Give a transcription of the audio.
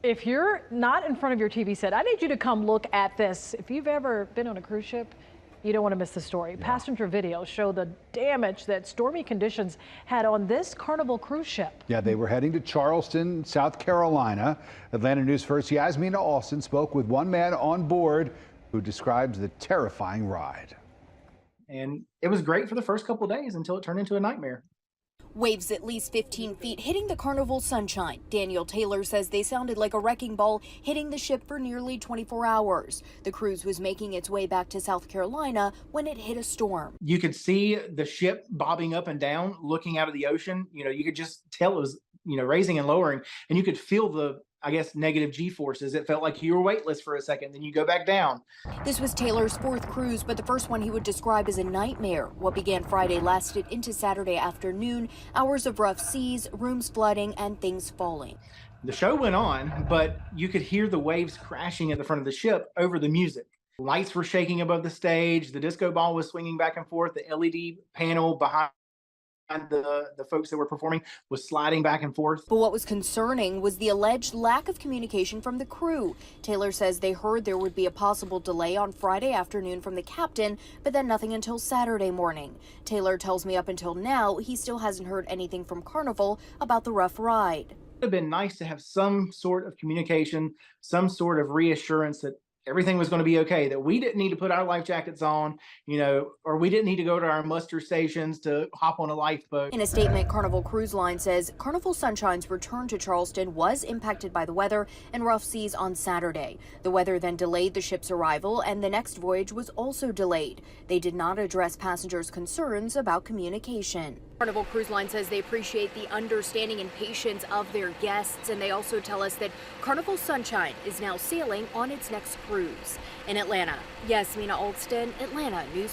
If you're not in front of your TV set, I need you to come look at this. If you've ever been on a cruise ship, you don't want to miss the story. Yeah. Passenger videos show the damage that stormy conditions had on this Carnival cruise ship. Yeah, they were heading to Charleston, South Carolina. Atlanta News First Yasmina Alston spoke with one man on board who describes the terrifying ride. And it was great for the first couple of days until it turned into a nightmare. Waves at least 15 feet hitting the Carnival Sunshine. Daniel Taylor says they sounded like a wrecking ball hitting the ship for nearly 24 hours. The cruise was making its way back to South Carolina when it hit a storm. You could see the ship bobbing up and down, looking out of the ocean. You could just tell it was, raising and lowering, and you could feel the, negative G-forces. It felt like you were weightless for a second, then you go back down. This was Taylor's fourth cruise, but the first one he would describe as a nightmare. What began Friday lasted into Saturday afternoon, hours of rough seas, rooms flooding, and things falling. The show went on, but you could hear the waves crashing at the front of the ship over the music. Lights were shaking above the stage, the disco ball was swinging back and forth, the LED panel behind the folks that were performing was sliding back and forth. But what was concerning was the alleged lack of communication from the crew. Taylor says they heard there would be a possible delay on Friday afternoon from the captain, but then nothing until Saturday morning. Taylor tells me up until now, he still hasn't heard anything from Carnival about the rough ride. It would have been nice to have some sort of communication, some sort of reassurance that everything was going to be okay, that we didn't need to put our life jackets on, or we didn't need to go to our muster stations to hop on a lifeboat. In a statement, Carnival Cruise Line says Carnival Sunshine's return to Charleston was impacted by the weather and rough seas on Saturday. The weather then delayed the ship's arrival, and the next voyage was also delayed. They did not address passengers' concerns about communication. Carnival Cruise Line says they appreciate the understanding and patience of their guests, and they also tell us that Carnival Sunshine is now sailing on its next cruise. In Atlanta, Yasmina Alston, Atlanta News.